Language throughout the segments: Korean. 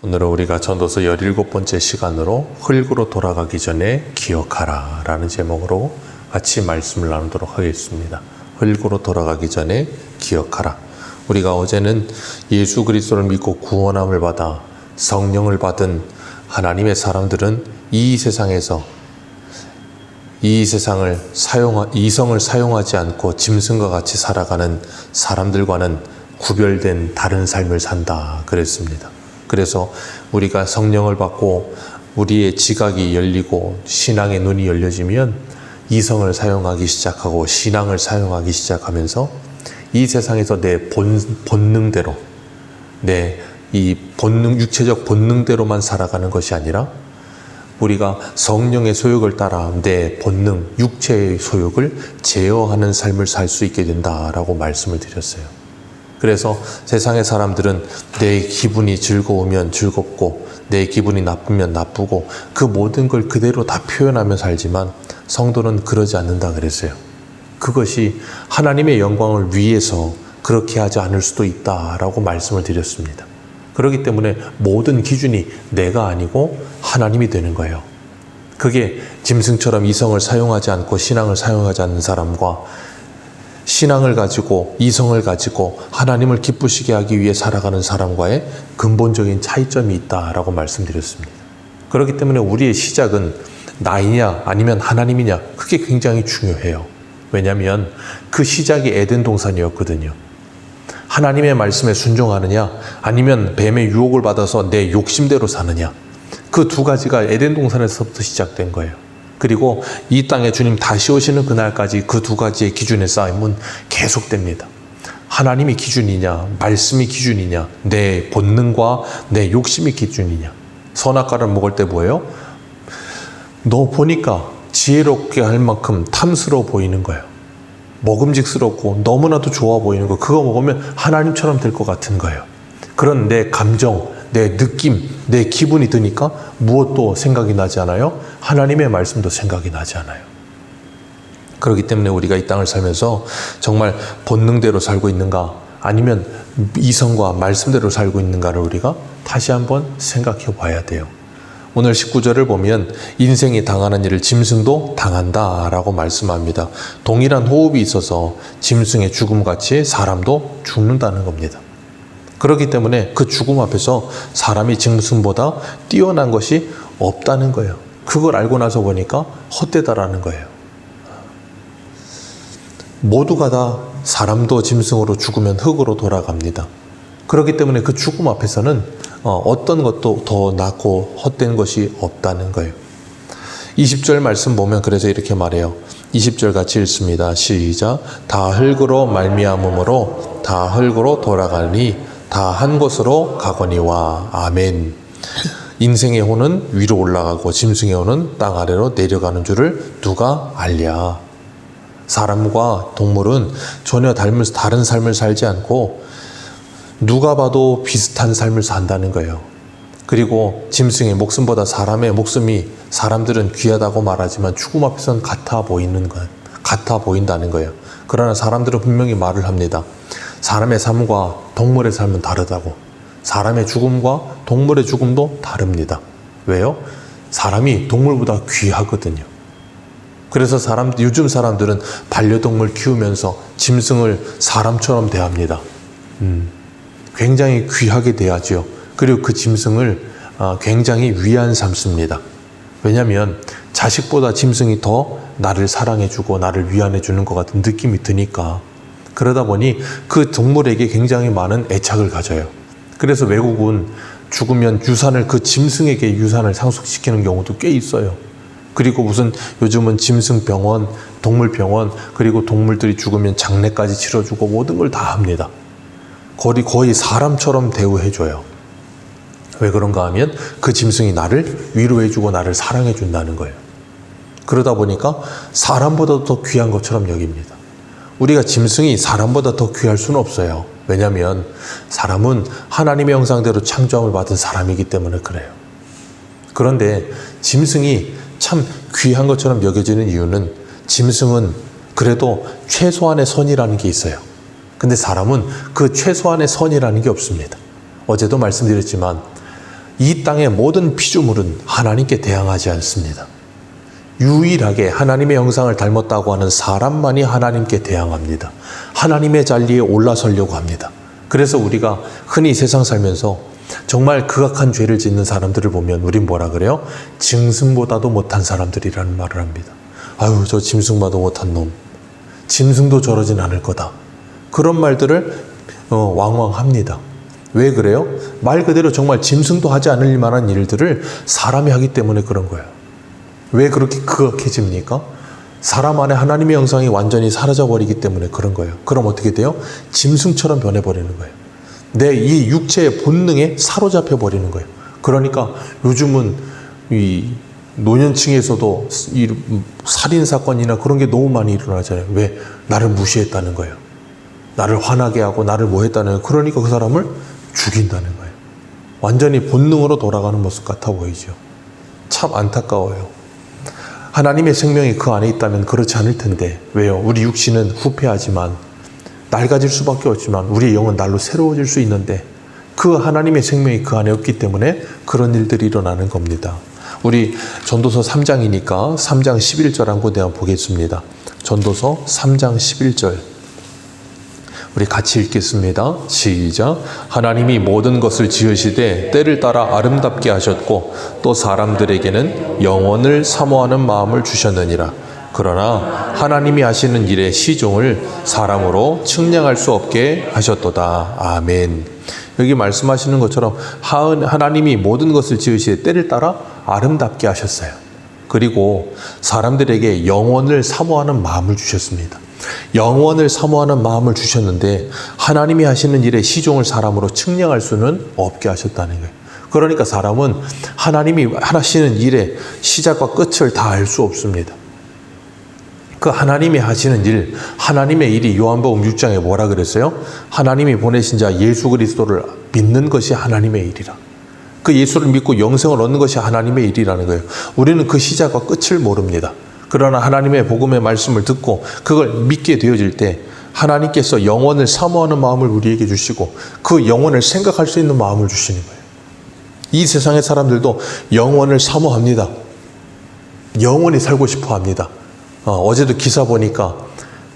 오늘은 우리가 전도서 17번째 시간으로 흙으로 돌아가기 전에 기억하라 라는 제목으로 같이 말씀을 나누도록 하겠습니다. 흙으로 돌아가기 전에 기억하라. 우리가 어제는 예수 그리스도를 믿고 구원함을 받아 성령을 받은 하나님의 사람들은 이 세상에서 이성을 사용하지 않고 짐승과 같이 살아가는 사람들과는 구별된 다른 삶을 산다 그랬습니다. 그래서 우리가 성령을 받고 우리의 지각이 열리고 신앙의 눈이 열려지면 이성을 사용하기 시작하고 신앙을 사용하기 시작하면서 이 세상에서 내 본능대로 육체적 본능대로만 살아가는 것이 아니라 우리가 성령의 소욕을 따라 내 본능, 육체의 소욕을 제어하는 삶을 살 수 있게 된다라고 말씀을 드렸어요. 그래서 세상의 사람들은 내 기분이 즐거우면 즐겁고 내 기분이 나쁘면 나쁘고 그 모든 걸 그대로 다 표현하며 살지만 성도는 그러지 않는다 그랬어요. 그것이 하나님의 영광을 위해서 그렇게 하지 않을 수도 있다라고 말씀을 드렸습니다. 그렇기 때문에 모든 기준이 내가 아니고 하나님이 되는 거예요. 그게 짐승처럼 이성을 사용하지 않고 신앙을 사용하지 않는 사람과 신앙을 가지고 이성을 가지고 하나님을 기쁘시게 하기 위해 살아가는 사람과의 근본적인 차이점이 있다라고 말씀드렸습니다. 그렇기 때문에 우리의 시작은 나이냐 아니면 하나님이냐 그게 굉장히 중요해요. 왜냐하면 그 시작이 에덴 동산이었거든요. 하나님의 말씀에 순종하느냐 아니면 뱀의 유혹을 받아서 내 욕심대로 사느냐 그 두 가지가 에덴 동산에서부터 시작된 거예요. 그리고 이 땅에 주님 다시 오시는 그날까지 그 두 가지의 기준의 싸움은 계속됩니다. 하나님이 기준이냐 말씀이 기준이냐 내 본능과 내 욕심이 기준이냐. 선악과를 먹을 때 뭐예요? 너 보니까 지혜롭게 할 만큼 탐스러워 보이는 거예요. 먹음직스럽고 너무나도 좋아 보이는 거 그거 먹으면 하나님처럼 될 것 같은 거예요. 그런 내 감정, 내 느낌, 내 기분이 드니까 무엇도 생각이 나지 않아요? 하나님의 말씀도 생각이 나지 않아요. 그렇기 때문에 우리가 이 땅을 살면서 정말 본능대로 살고 있는가 아니면 이성과 말씀대로 살고 있는가를 우리가 다시 한번 생각해 봐야 돼요. 오늘 19절을 보면 인생이 당하는 일을 짐승도 당한다 라고 말씀합니다. 동일한 호흡이 있어서 짐승의 죽음같이 사람도 죽는다는 겁니다. 그렇기 때문에 그 죽음 앞에서 사람이 짐승보다 뛰어난 것이 없다는 거예요. 그걸 알고 나서 보니까 헛되다라는 거예요. 모두가 다 사람도 짐승으로 죽으면 흙으로 돌아갑니다. 그렇기 때문에 그 죽음 앞에서는 어떤 것도 더 낫고 헛된 것이 없다는 거예요. 20절 말씀 보면 그래서 이렇게 말해요. 20절 같이 읽습니다. 시작. 다 흙으로 말미암음으로 다 흙으로 돌아가니 다 한 곳으로 가거니와. 아멘. 인생의 혼은 위로 올라가고 짐승의 혼은 땅 아래로 내려가는 줄을 누가 알랴. 사람과 동물은 전혀 다른 삶을 살지 않고 누가 봐도 비슷한 삶을 산다는 거예요. 그리고 짐승의 목숨보다 사람의 목숨이 사람들은 귀하다고 말하지만 죽음 앞에서는 같아 보인다는 거예요. 그러나 사람들은 분명히 말을 합니다. 사람의 삶과 동물의 삶은 다르다고. 사람의 죽음과 동물의 죽음도 다릅니다. 왜요? 사람이 동물보다 귀하거든요. 그래서 요즘 사람들은 반려동물 키우면서 짐승을 사람처럼 대합니다. 굉장히 귀하게 대하죠. 그리고 그 짐승을 굉장히 위안 삼습니다. 왜냐하면 자식보다 짐승이 더 나를 사랑해주고 나를 위안해주는 것 같은 느낌이 드니까. 그러다 보니 그 동물에게 굉장히 많은 애착을 가져요. 그래서 외국은 죽으면 그 짐승에게 유산을 상속시키는 경우도 꽤 있어요. 그리고 무슨 요즘은 짐승병원, 동물병원, 그리고 동물들이 죽으면 장례까지 치러주고 모든 걸 다 합니다. 거의 사람처럼 대우해줘요. 왜 그런가 하면 그 짐승이 나를 위로해주고 나를 사랑해준다는 거예요. 그러다 보니까 사람보다 더 귀한 것처럼 여깁니다. 우리가 짐승이 사람보다 더 귀할 수는 없어요. 왜냐하면 사람은 하나님의 형상대로 창조함을 받은 사람이기 때문에 그래요. 그런데 짐승이 참 귀한 것처럼 여겨지는 이유는 짐승은 그래도 최소한의 선이라는 게 있어요. 근데 사람은 그 최소한의 선이라는 게 없습니다. 어제도 말씀드렸지만 이 땅의 모든 피조물은 하나님께 대항하지 않습니다. 유일하게 하나님의 형상을 닮았다고 하는 사람만이 하나님께 대항합니다. 하나님의 자리에 올라서려고 합니다. 그래서 우리가 흔히 세상 살면서 정말 극악한 죄를 짓는 사람들을 보면 우린 뭐라 그래요? 짐승보다도 못한 사람들이라는 말을 합니다. 아유, 저 짐승보다도 못한 놈. 짐승도 저러진 않을 거다. 그런 말들을 왕왕합니다. 왜 그래요? 말 그대로 정말 짐승도 하지 않을 만한 일들을 사람이 하기 때문에 그런 거예요. 왜 그렇게 극악해집니까? 사람 안에 하나님의 형상이 완전히 사라져버리기 때문에 그런 거예요. 그럼 어떻게 돼요? 짐승처럼 변해버리는 거예요. 내 이 육체의 본능에 사로잡혀 버리는 거예요. 그러니까 요즘은 이 노년층에서도 이 살인사건이나 그런 게 너무 많이 일어나잖아요. 왜? 나를 무시했다는 거예요. 나를 화나게 하고 나를 뭐 했다는 거예요. 그러니까 그 사람을 죽인다는 거예요. 완전히 본능으로 돌아가는 모습 같아 보이죠. 참 안타까워요. 하나님의 생명이 그 안에 있다면 그렇지 않을 텐데 왜요? 우리 육신은 후패하지만 낡아질 수밖에 없지만 우리의 영은 날로 새로워질 수 있는데 그 하나님의 생명이 그 안에 없기 때문에 그런 일들이 일어나는 겁니다. 우리 전도서 3장이니까 3장 11절 한 군데 한번 보겠습니다. 전도서 3장 11절 우리 같이 읽겠습니다. 시작. 하나님이 모든 것을 지으시되 때를 따라 아름답게 하셨고 또 사람들에게는 영원을 사모하는 마음을 주셨느니라. 그러나 하나님이 하시는 일의 시종을 사람으로 측량할 수 없게 하셨도다. 아멘. 여기 말씀하시는 것처럼 하나님이 모든 것을 지으시되 때를 따라 아름답게 하셨어요. 그리고 사람들에게 영원을 사모하는 마음을 주셨습니다. 영원을 사모하는 마음을 주셨는데 하나님이 하시는 일의 시종을 사람으로 측량할 수는 없게 하셨다는 거예요. 그러니까 사람은 하나님이 하시는 일의 시작과 끝을 다 알 수 없습니다. 그 하나님이 하시는 일, 하나님의 일이 요한복음 6장에 뭐라 그랬어요? 하나님이 보내신 자 예수 그리스도를 믿는 것이 하나님의 일이라. 그 예수를 믿고 영생을 얻는 것이 하나님의 일이라는 거예요. 우리는 그 시작과 끝을 모릅니다. 그러나 하나님의 복음의 말씀을 듣고 그걸 믿게 되어질 때 하나님께서 영원을 사모하는 마음을 우리에게 주시고 그 영원을 생각할 수 있는 마음을 주시는 거예요. 이 세상의 사람들도 영원을 사모합니다. 영원히 살고 싶어 합니다. 어제도 기사 보니까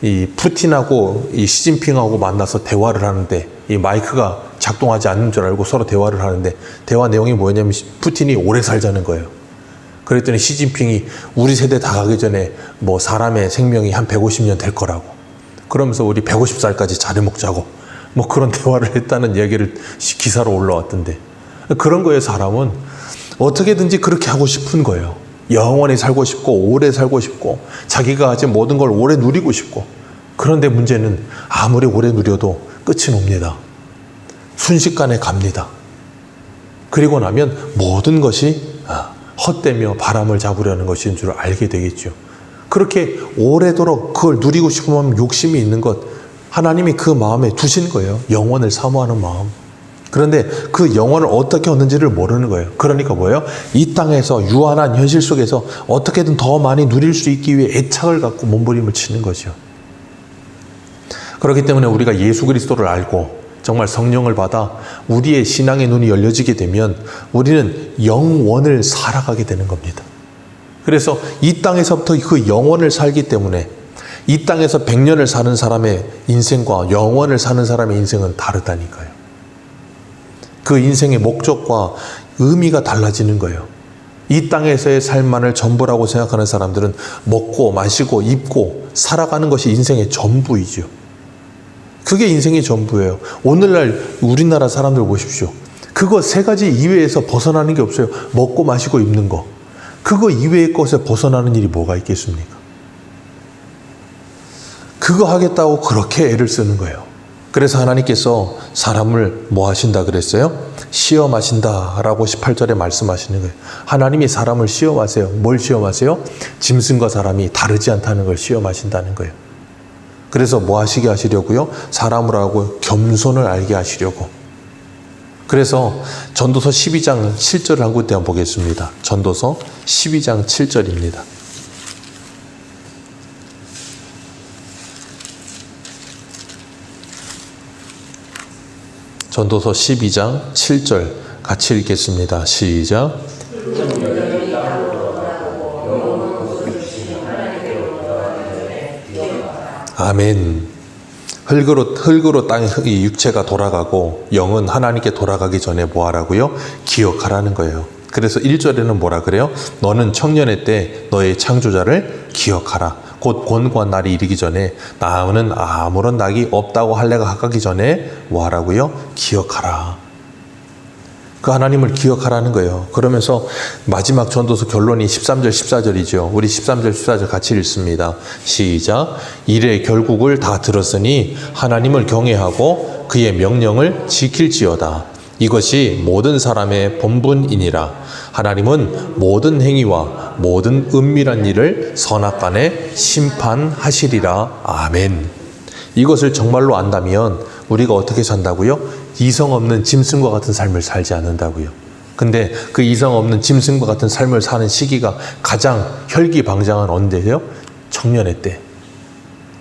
이 푸틴하고 이 시진핑하고 만나서 대화를 하는데 이 마이크가 작동하지 않는 줄 알고 서로 대화를 하는데 대화 내용이 뭐냐면 푸틴이 오래 살자는 거예요. 그랬더니 시진핑이 우리 세대 다 가기 전에 뭐 사람의 생명이 한 150년 될 거라고. 그러면서 우리 150살까지 잘해먹자고. 뭐 그런 대화를 했다는 얘기를 기사로 올라왔던데. 그런 거예요, 사람은. 어떻게든지 그렇게 하고 싶은 거예요. 영원히 살고 싶고 오래 살고 싶고 자기가 가진 모든 걸 오래 누리고 싶고. 그런데 문제는 아무리 오래 누려도 끝이 옵니다. 순식간에 갑니다. 그리고 나면 모든 것이 헛되며 바람을 잡으려는 것인 줄 알게 되겠죠. 그렇게 오래도록 그걸 누리고 싶으면 욕심이 있는 것, 하나님이 그 마음에 두신 거예요. 영원을 사모하는 마음. 그런데 그 영혼을 어떻게 얻는지를 모르는 거예요. 그러니까 뭐예요? 이 땅에서 유한한 현실 속에서 어떻게든 더 많이 누릴 수 있기 위해 애착을 갖고 몸부림을 치는 거죠. 그렇기 때문에 우리가 예수 그리스도를 알고 정말 성령을 받아 우리의 신앙의 눈이 열려지게 되면 우리는 영원을 살아가게 되는 겁니다. 그래서 이 땅에서부터 그 영원을 살기 때문에 이 땅에서 100년을 사는 사람의 인생과 영원을 사는 사람의 인생은 다르다니까요. 그 인생의 목적과 의미가 달라지는 거예요. 이 땅에서의 삶만을 전부라고 생각하는 사람들은 먹고 마시고 입고 살아가는 것이 인생의 전부이죠. 그게 인생의 전부예요. 오늘날 우리나라 사람들 보십시오. 그거 세 가지 이외에서 벗어나는 게 없어요. 먹고 마시고 입는 거. 그거 이외의 것에 벗어나는 일이 뭐가 있겠습니까? 그거 하겠다고 그렇게 애를 쓰는 거예요. 그래서 하나님께서 사람을 뭐 하신다 그랬어요? 시험하신다 라고 18절에 말씀하시는 거예요. 하나님이 사람을 시험하세요. 뭘 시험하세요? 짐승과 사람이 다르지 않다는 걸 시험하신다는 거예요. 그래서 뭐 하시게 하시려고요? 사람을 하고 겸손을 알게 하시려고. 그래서 전도서 12장 7절을 한 군데 한번 보겠습니다. 전도서 12장 7절입니다. 전도서 12장 7절 같이 읽겠습니다. 시작. 아멘. 흙으로 땅의 육체가 돌아가고 영은 하나님께 돌아가기 전에 뭐 하라고요? 기억하라는 거예요. 그래서 1절에는 뭐라 그래요? 너는 청년의 때 너의 창조자를 기억하라. 곧 곤고한 날이 이르기 전에 나무는 아무런 낙이 없다고 할례가 가기 전에 뭐 하라고요? 기억하라. 그 하나님을 기억하라는 거예요. 그러면서 마지막 전도서 결론이 13절 14절이죠. 우리 13절 14절 같이 읽습니다. 시작. 이래 결국을 다 들었으니 하나님을 경외하고 그의 명령을 지킬지어다. 이것이 모든 사람의 본분이니라. 하나님은 모든 행위와 모든 은밀한 일을 선악간에 심판하시리라. 아멘. 이것을 정말로 안다면 우리가 어떻게 산다고요? 이성 없는 짐승과 같은 삶을 살지 않는다고요. 근데 그 이성 없는 짐승과 같은 삶을 사는 시기가 가장 혈기방장한 언제예요? 청년의 때.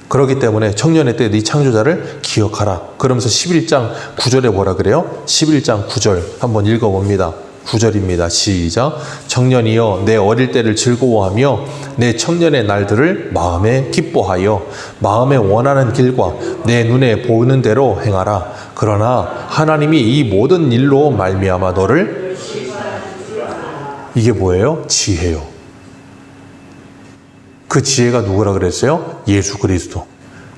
그렇기 때문에 청년의 때 네 창조자를 기억하라. 그러면서 11장 9절에 뭐라 그래요? 11장 9절 한번 읽어봅니다. 9절입니다. 시작. 청년이여 내 어릴 때를 즐거워하며 내 청년의 날들을 마음에 기뻐하여 마음에 원하는 길과 내 눈에 보이는 대로 행하라. 그러나 하나님이 이 모든 일로 말미암아 너를 이게 뭐예요? 지혜요. 그 지혜가 누구라 그랬어요? 예수 그리스도.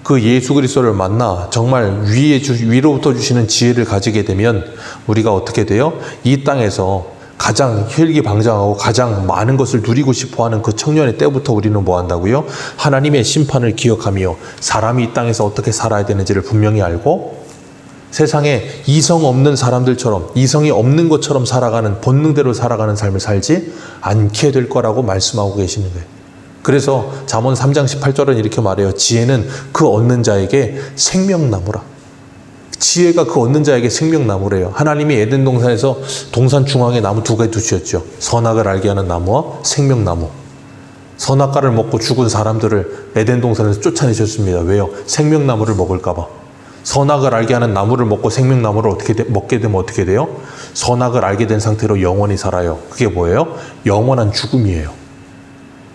그 예수 그리스도를 만나 정말 위로부터 주시는 지혜를 가지게 되면 우리가 어떻게 돼요? 이 땅에서 가장 혈기방장하고 가장 많은 것을 누리고 싶어하는 그 청년의 때부터 우리는 뭐 한다고요? 하나님의 심판을 기억하며 사람이 이 땅에서 어떻게 살아야 되는지를 분명히 알고 세상에 이성 없는 사람들처럼 이성이 없는 것처럼 살아가는 본능대로 살아가는 삶을 살지 않게 될 거라고 말씀하고 계시는 거예요. 그래서 잠언 3장 18절은 이렇게 말해요. 지혜는 그 얻는 자에게 생명나무라. 지혜가 그 얻는 자에게 생명나무래요. 하나님이 에덴 동산에서 동산 중앙에 나무 두 가지 두셨죠. 선악을 알게 하는 나무와 생명나무. 선악과를 먹고 죽은 사람들을 에덴 동산에서 쫓아내셨습니다. 왜요? 생명나무를 먹을까 봐. 선악을 알게 하는 나무를 먹고 생명나무를 먹게 되면 어떻게 돼요? 선악을 알게 된 상태로 영원히 살아요. 그게 뭐예요? 영원한 죽음이에요.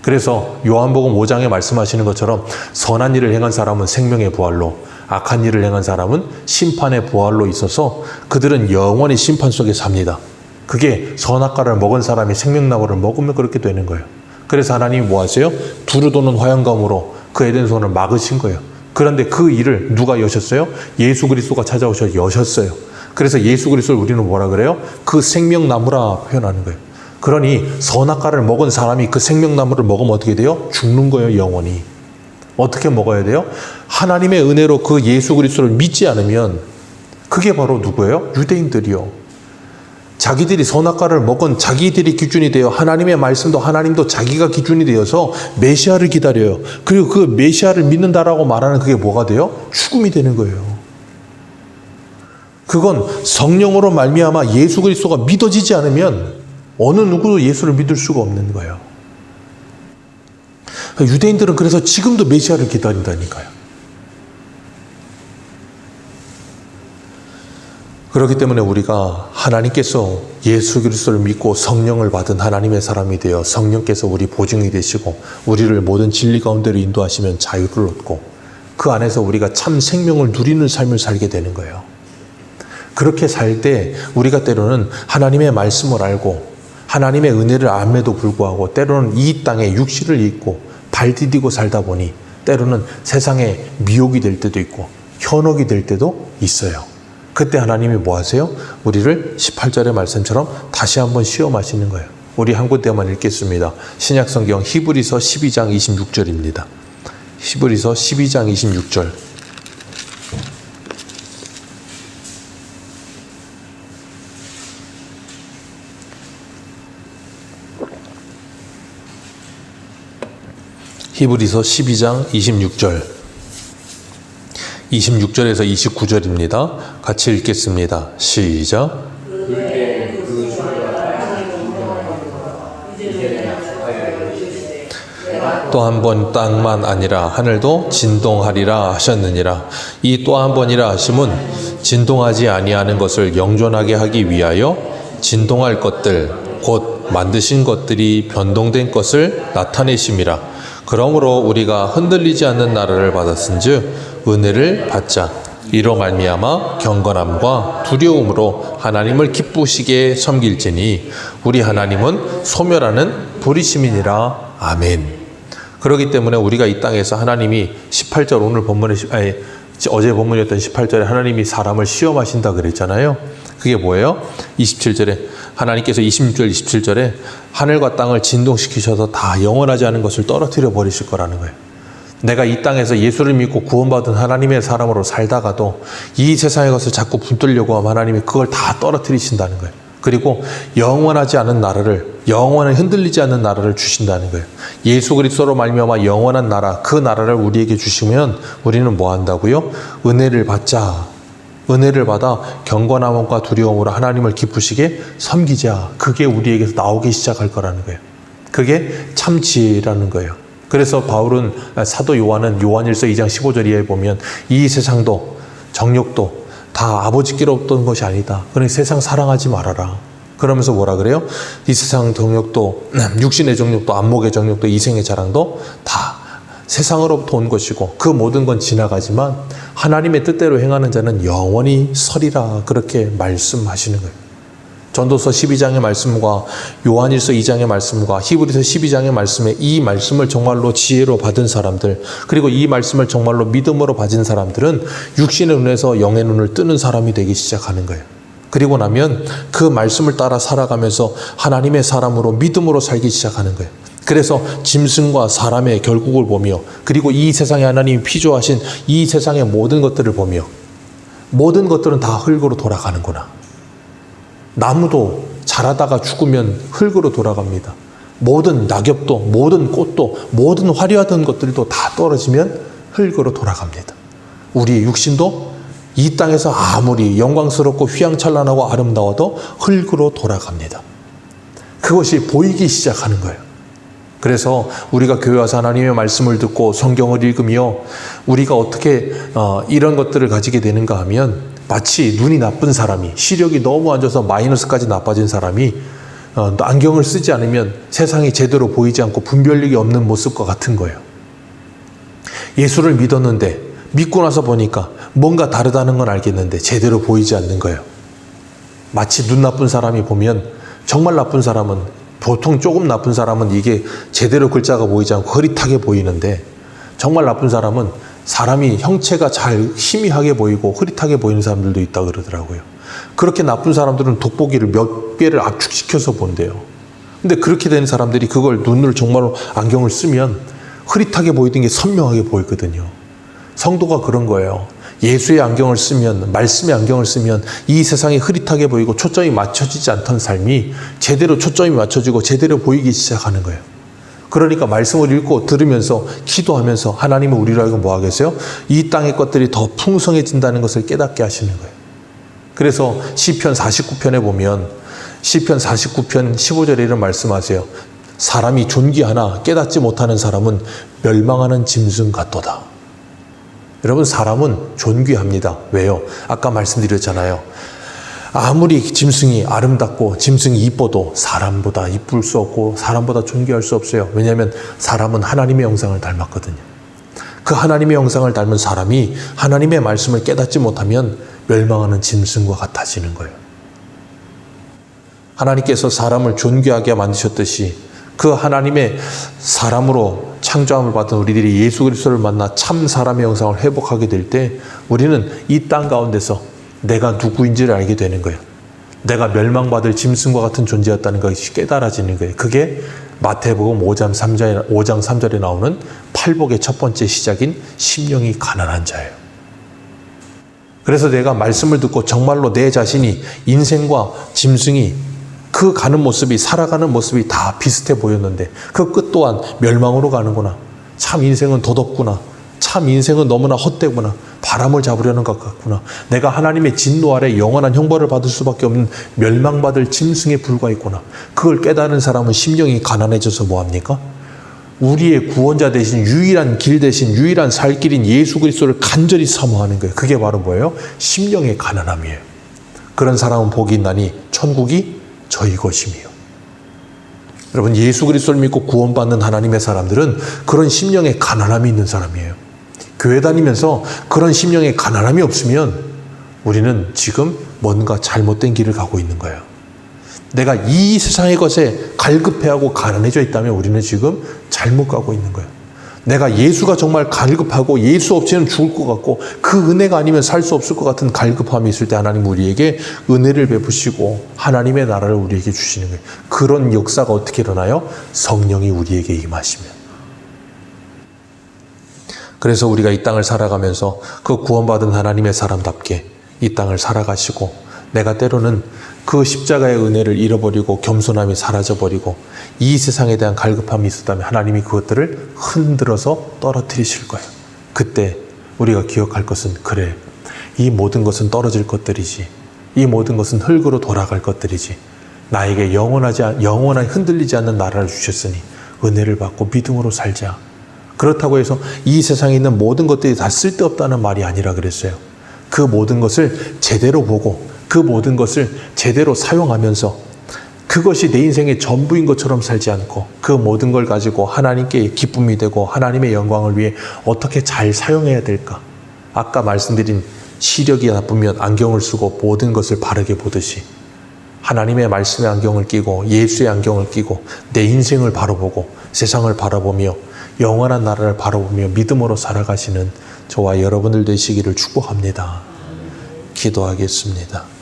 그래서 요한복음 5장에 말씀하시는 것처럼 선한 일을 행한 사람은 생명의 부활로, 악한 일을 행한 사람은 심판의 부활로 있어서 그들은 영원히 심판 속에 삽니다. 그게 선악과를 먹은 사람이 생명나무를 먹으면 그렇게 되는 거예요. 그래서 하나님이 뭐 하세요? 두루 도는 화양검으로 그 에덴손을 막으신 거예요. 그런데 그 일을 누가 여셨어요? 예수 그리스도가 찾아오셔서 여셨어요. 그래서 예수 그리스도를 우리는 뭐라 그래요? 그 생명나무라 표현하는 거예요. 그러니 선악과를 먹은 사람이 그 생명나무를 먹으면 어떻게 돼요? 죽는 거예요, 영원히. 어떻게 먹어야 돼요? 하나님의 은혜로 그 예수 그리스도를 믿지 않으면 그게 바로 누구예요? 유대인들이요. 자기들이 선악과를 먹은 자기들이 기준이 되어 하나님의 말씀도 하나님도 자기가 기준이 되어서 메시아를 기다려요. 그리고 그 메시아를 믿는다라고 말하는 그게 뭐가 돼요? 죽음이 되는 거예요. 그건 성령으로 말미암아 예수 그리스도가 믿어지지 않으면 어느 누구도 예수를 믿을 수가 없는 거예요. 유대인들은 그래서 지금도 메시아를 기다린다니까요. 그렇기 때문에 우리가 하나님께서 예수 그리스도를 믿고 성령을 받은 하나님의 사람이 되어 성령께서 우리 보증이 되시고 우리를 모든 진리 가운데로 인도하시면 자유를 얻고 그 안에서 우리가 참 생명을 누리는 삶을 살게 되는 거예요. 그렇게 살 때 우리가 때로는 하나님의 말씀을 알고 하나님의 은혜를 암에도 불구하고 때로는 이 땅에 육신을 입고 발 디디고 살다 보니 때로는 세상에 미혹이 될 때도 있고 현혹이 될 때도 있어요. 그때 하나님이 뭐 하세요? 우리를 18절의 말씀처럼 다시 한번 시험하시는 거예요. 우리 한 군데만 읽겠습니다. 신약성경 히브리서 12장 26절입니다. 히브리서 12장 26절. 히브리서 12장 26절. 26절에서 29절입니다. 같이 읽겠습니다. 시작. 또 한 번 땅만 아니라 하늘도 진동하리라 하셨느니라. 이 또 한 번이라 하심은 진동하지 아니하는 것을 영존하게 하기 위하여 진동할 것들 곧 만드신 것들이 변동된 것을 나타내심이라. 그러므로 우리가 흔들리지 않는 나라를 받았은즉 은혜를 받자. 이로 말미암아 경건함과 두려움으로 하나님을 기쁘시게 섬길지니 우리 하나님은 소멸하는 불이심이니라. 아멘. 그렇기 때문에 우리가 이 땅에서 하나님이 18절 오늘 본문에 어제 본문이었던 18절에 하나님이 사람을 시험하신다 그랬잖아요. 그게 뭐예요? 27절에 하나님께서 26절 27절에 하늘과 땅을 진동시키셔서 다 영원하지 않은 것을 떨어뜨려 버리실 거라는 거예요. 내가 이 땅에서 예수를 믿고 구원받은 하나님의 사람으로 살다가도 이 세상의 것을 자꾸 붙들려고 하면 하나님이 그걸 다 떨어뜨리신다는 거예요. 그리고 영원하지 않은 나라를, 영원히 흔들리지 않는 나라를 주신다는 거예요. 예수 그리스도로 말미암아 영원한 나라, 그 나라를 우리에게 주시면 우리는 뭐 한다고요? 은혜를 받자. 은혜를 받아 경건함과 두려움으로 하나님을 기쁘시게 섬기자. 그게 우리에게서 나오기 시작할 거라는 거예요. 그게 참 지혜라는 거예요. 그래서 바울은, 사도 요한은 요한일서 2장 15절 이하에 보면 이 세상도 정욕도 다 아버지께로 없던 것이 아니다. 그러니 세상 사랑하지 말아라. 그러면서 뭐라 그래요? 이 세상 정욕도, 육신의 정욕도, 안목의 정욕도, 이생의 자랑도 다 세상으로부터 온 것이고 그 모든 건 지나가지만 하나님의 뜻대로 행하는 자는 영원히 서리라. 그렇게 말씀하시는 거예요. 전도서 12장의 말씀과 요한일서 2장의 말씀과 히브리서 12장의 말씀에 이 말씀을 정말로 지혜로 받은 사람들, 그리고 이 말씀을 정말로 믿음으로 받은 사람들은 육신의 눈에서 영의 눈을 뜨는 사람이 되기 시작하는 거예요. 그리고 나면 그 말씀을 따라 살아가면서 하나님의 사람으로 믿음으로 살기 시작하는 거예요. 그래서 짐승과 사람의 결국을 보며, 그리고 이 세상에 하나님이 피조하신 이 세상의 모든 것들을 보며, 모든 것들은 다 흙으로 돌아가는구나. 나무도 자라다가 죽으면 흙으로 돌아갑니다. 모든 낙엽도, 모든 꽃도, 모든 화려하던 것들도 다 떨어지면 흙으로 돌아갑니다. 우리의 육신도 이 땅에서 아무리 영광스럽고 휘황찬란하고 아름다워도 흙으로 돌아갑니다. 그것이 보이기 시작하는 거예요. 그래서 우리가 교회 와서 하나님의 말씀을 듣고 성경을 읽으며 우리가 어떻게 이런 것들을 가지게 되는가 하면, 마치 눈이 나쁜 사람이, 시력이 너무 안 좋아서 마이너스까지 나빠진 사람이 안경을 쓰지 않으면 세상이 제대로 보이지 않고 분별력이 없는 모습과 같은 거예요. 예수를 믿었는데 믿고 나서 보니까 뭔가 다르다는 건 알겠는데 제대로 보이지 않는 거예요. 마치 눈 나쁜 사람이 보면, 정말 나쁜 사람은, 보통 조금 나쁜 사람은 이게 제대로 글자가 보이지 않고 흐릿하게 보이는데, 정말 나쁜 사람은 사람이 형체가 잘 희미하게 보이고 흐릿하게 보이는 사람들도 있다 그러더라고요. 그렇게 나쁜 사람들은 돋보기를 몇 배를 압축시켜서 본대요. 근데 그렇게 된 사람들이 그걸 눈을 정말로 안경을 쓰면 흐릿하게 보이던 게 선명하게 보이거든요. 성도가 그런 거예요. 예수의 안경을 쓰면, 말씀의 안경을 쓰면 이 세상이 흐릿하게 보이고 초점이 맞춰지지 않던 삶이 제대로 초점이 맞춰지고 제대로 보이기 시작하는 거예요. 그러니까 말씀을 읽고 들으면서 기도하면서 하나님은 우리로 하여금 뭐 하겠어요? 이 땅의 것들이 더 풍성해진다는 것을 깨닫게 하시는 거예요. 그래서 시편 49편에 보면, 시편 49편 15절에 이런 말씀하세요. 사람이 존귀하나 깨닫지 못하는 사람은 멸망하는 짐승 같도다. 여러분, 사람은 존귀합니다. 왜요? 아까 말씀드렸잖아요. 아무리 짐승이 아름답고 짐승이 이뻐도 사람보다 이쁠 수 없고 사람보다 존귀할 수 없어요. 왜냐하면 사람은 하나님의 형상을 닮았거든요. 그 하나님의 형상을 닮은 사람이 하나님의 말씀을 깨닫지 못하면 멸망하는 짐승과 같아지는 거예요. 하나님께서 사람을 존귀하게 만드셨듯이 그 하나님의 사람으로 창조함을 받은 우리들이 예수 그리스도를 만나 참 사람의 형상을 회복하게 될 때 우리는 이 땅 가운데서 내가 누구인지를 알게 되는 거예요. 내가 멸망받을 짐승과 같은 존재였다는 것이 깨달아지는 거예요. 그게 마태복음 5장 3절에 나오는 팔복의 첫 번째 시작인 심령이 가난한 자예요. 그래서 내가 말씀을 듣고 정말로 내 자신이 인생과 짐승이 그 가는 모습이, 살아가는 모습이 다 비슷해 보였는데 그 끝 또한 멸망으로 가는구나. 참 인생은 덧없구나. 참 인생은 너무나 헛되구나. 바람을 잡으려는 것 같구나. 내가 하나님의 진노 아래 영원한 형벌을 받을 수밖에 없는 멸망받을 짐승에 불과했구나. 그걸 깨달은 사람은 심령이 가난해져서 뭐합니까? 우리의 구원자 대신 유일한 길 대신 유일한 살 길인 예수 그리스도를 간절히 사모하는 거예요. 그게 바로 뭐예요? 심령의 가난함이에요. 그런 사람은 복이 있나니 천국이 저희 것임이요. 여러분, 예수 그리스도를 믿고 구원받는 하나님의 사람들은 그런 심령의 가난함이 있는 사람이에요. 교회 다니면서 그런 심령의 가난함이 없으면 우리는 지금 뭔가 잘못된 길을 가고 있는 거예요. 내가 이 세상의 것에 갈급해하고 가난해져 있다면 우리는 지금 잘못 가고 있는 거예요. 내가 예수가 정말 갈급하고 예수 없이는 죽을 것 같고 그 은혜가 아니면 살 수 없을 것 같은 갈급함이 있을 때 하나님 우리에게 은혜를 베푸시고 하나님의 나라를 우리에게 주시는 거예요. 그런 역사가 어떻게 일어나요? 성령이 우리에게 임하시면. 그래서 우리가 이 땅을 살아가면서 그 구원받은 하나님의 사람답게 이 땅을 살아가시고 내가 때로는 그 십자가의 은혜를 잃어버리고 겸손함이 사라져버리고 이 세상에 대한 갈급함이 있었다면 하나님이 그것들을 흔들어서 떨어뜨리실 거예요. 그때 우리가 기억할 것은 그래, 이 모든 것은 떨어질 것들이지, 이 모든 것은 흙으로 돌아갈 것들이지, 나에게 영원한 흔들리지 않는 나라를 주셨으니 은혜를 받고 믿음으로 살자. 그렇다고 해서 이 세상에 있는 모든 것들이 다 쓸데없다는 말이 아니라 그랬어요. 그 모든 것을 제대로 보고 그 모든 것을 제대로 사용하면서 그것이 내 인생의 전부인 것처럼 살지 않고 그 모든 걸 가지고 하나님께 기쁨이 되고 하나님의 영광을 위해 어떻게 잘 사용해야 될까? 아까 말씀드린 시력이 나쁘면 안경을 쓰고 모든 것을 바르게 보듯이 하나님의 말씀의 안경을 끼고 예수의 안경을 끼고 내 인생을 바라보고 세상을 바라보며 영원한 나라를 바라보며 믿음으로 살아가시는 저와 여러분들 되시기를 축복합니다. 기도하겠습니다.